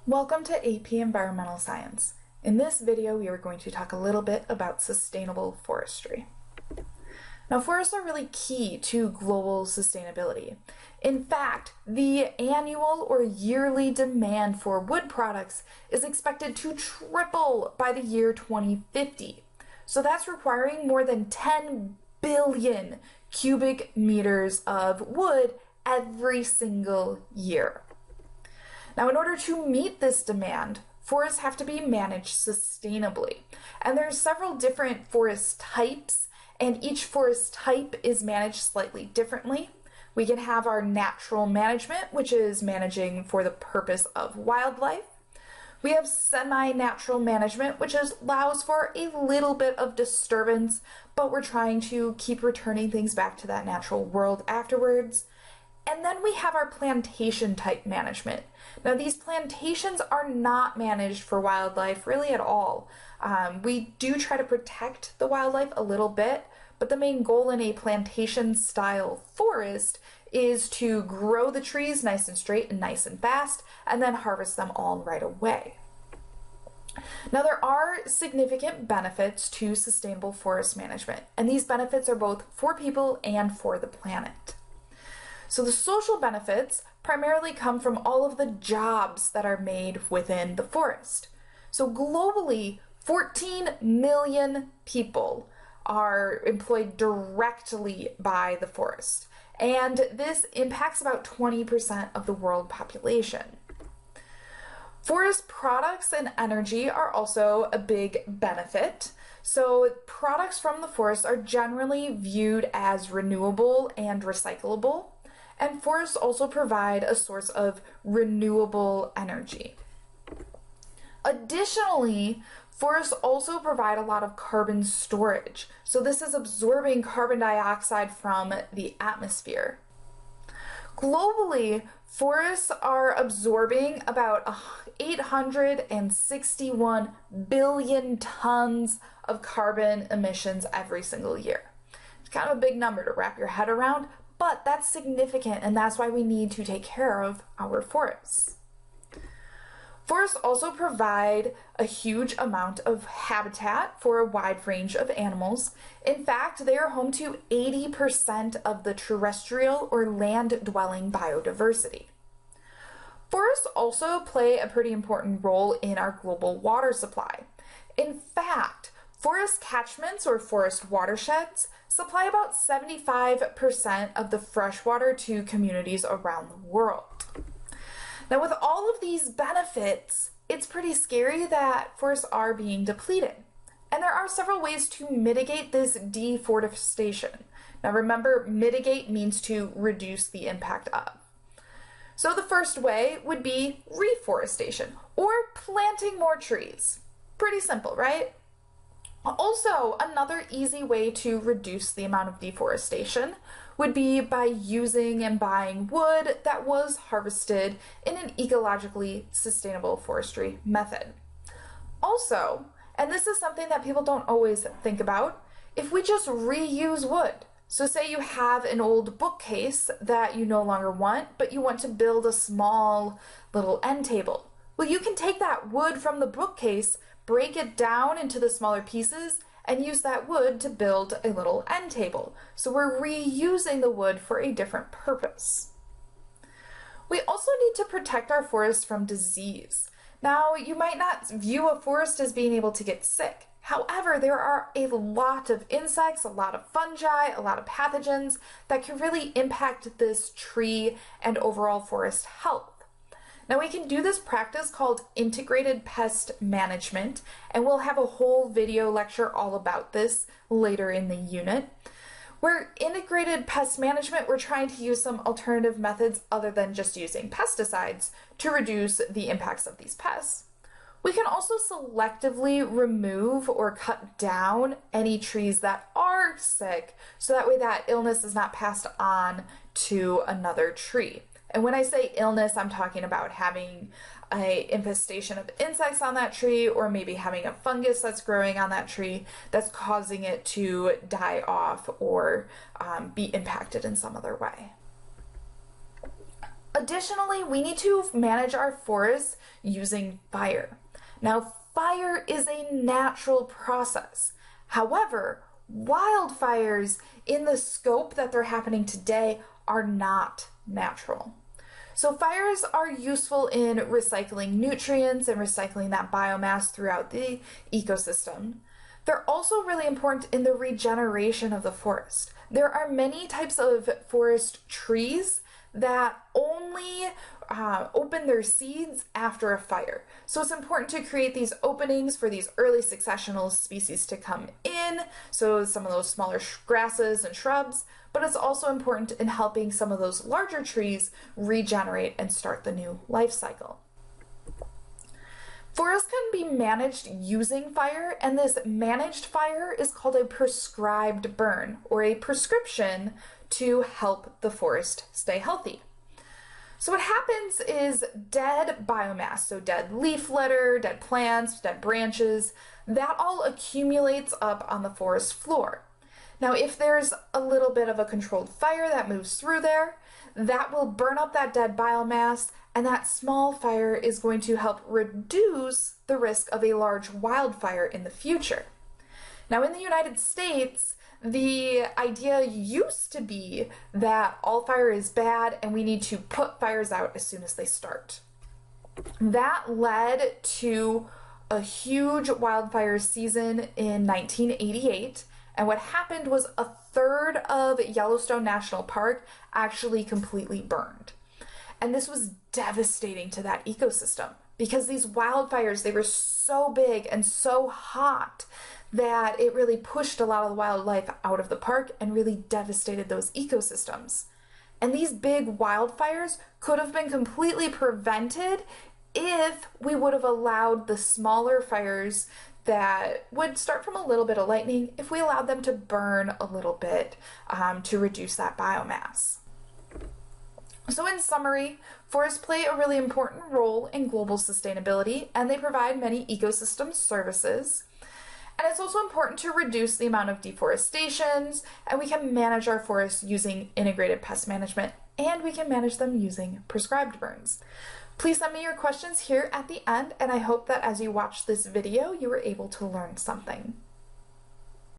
Welcome to AP Environmental Science. In this video, we are going to talk a little bit about sustainable forestry. Now, forests are really key to global sustainability. In fact, the annual or yearly demand for wood products is expected to triple by the year 2050. So that's requiring more than 10 billion cubic meters of wood every single year. Now, in order to meet this demand, forests have to be managed sustainably. And there are several different forest types, and each forest type is managed slightly differently. We can have our natural management, which is managing for the purpose of wildlife. We have semi-natural management, which allows for a little bit of disturbance, but we're trying to keep returning things back to that natural world afterwards. And then we have our plantation type management. Now, these plantations are not managed for wildlife really at all. We do try to protect the wildlife a little bit, but the main goal in a plantation style forest is to grow the trees nice and straight and nice and fast, and then harvest them all right away. Now, there are significant benefits to sustainable forest management, and these benefits are both for people and for the planet. So the social benefits primarily come from all of the jobs that are made within the forest. So globally, 14 million people are employed directly by the forest, and this impacts about 20% of the world population. Forest products and energy are also a big benefit. So products from the forest are generally viewed as renewable and recyclable. And forests also provide a source of renewable energy. Additionally, forests also provide a lot of carbon storage. So this is absorbing carbon dioxide from the atmosphere. Globally, forests are absorbing about 861 billion tons of carbon emissions every single year. It's kind of a big number to wrap your head around, but that's significant, and that's why we need to take care of our forests. Forests also provide a huge amount of habitat for a wide range of animals. In fact, they are home to 80% of the terrestrial or land-dwelling biodiversity. Forests also play a pretty important role in our global water supply. In fact, forest catchments or forest watersheds supply about 75% of the fresh water to communities around the world. Now, with all of these benefits, it's pretty scary that forests are being depleted. And there are several ways to mitigate this deforestation. Now remember, mitigate means to reduce the impact of. So the first way would be reforestation, or planting more trees. Pretty simple, right? Also, another easy way to reduce the amount of deforestation would be by using and buying wood that was harvested in an ecologically sustainable forestry method. Also, and this is something that people don't always think about, if we just reuse wood. So say you have an old bookcase that you no longer want, but you want to build a small little end table. Well, you can take that wood from the bookcase, break it down into the smaller pieces, and use that wood to build a little end table. So we're reusing the wood for a different purpose. We also need to protect our forests from disease. Now, you might not view a forest as being able to get sick. However, there are a lot of insects, a lot of fungi, a lot of pathogens that can really impact this tree and overall forest health. Now, we can do this practice called integrated pest management, and we'll have a whole video lecture all about this later in the unit. Where integrated pest management, we're trying to use some alternative methods other than just using pesticides to reduce the impacts of these pests. We can also selectively remove or cut down any trees that are sick, so that way that illness is not passed on to another tree. And when I say illness, I'm talking about having an infestation of insects on that tree, or maybe having a fungus that's growing on that tree that's causing it to die off or be impacted in some other way. Additionally, we need to manage our forests using fire. Now, fire is a natural process. However, wildfires in the scope that they're happening today are not natural. So fires are useful in recycling nutrients and recycling that biomass throughout the ecosystem. They're also really important in the regeneration of the forest. There are many types of forest trees that only open their seeds after a fire. So it's important to create these openings for these early successional species to come in, so some of those smaller grasses and shrubs, but it's also important in helping some of those larger trees regenerate and start the new life cycle. Forests can be managed using fire, and this managed fire is called a prescribed burn, or a prescription to help the forest stay healthy. So what happens is dead biomass, so dead leaf litter, dead plants, dead branches, that all accumulates up on the forest floor. Now, if there's a little bit of a controlled fire that moves through there, that will burn up that dead biomass, and that small fire is going to help reduce the risk of a large wildfire in the future. Now, in the United States, the idea used to be that all fire is bad and we need to put fires out as soon as they start. That led to a huge wildfire season in 1988, and what happened was a third of Yellowstone National Park actually completely burned. And this was devastating to that ecosystem because these wildfires, they were so big and so hot that it really pushed a lot of the wildlife out of the park and really devastated those ecosystems. And these big wildfires could have been completely prevented if we would have allowed the smaller fires that would start from a little bit of lightning, if we allowed them to burn a little bit to reduce that biomass. So in summary, forests play a really important role in global sustainability, and they provide many ecosystem services. And it's also important to reduce the amount of deforestations, and we can manage our forests using integrated pest management, and we can manage them using prescribed burns. Please send me your questions here at the end, and I hope that as you watch this video, you were able to learn something.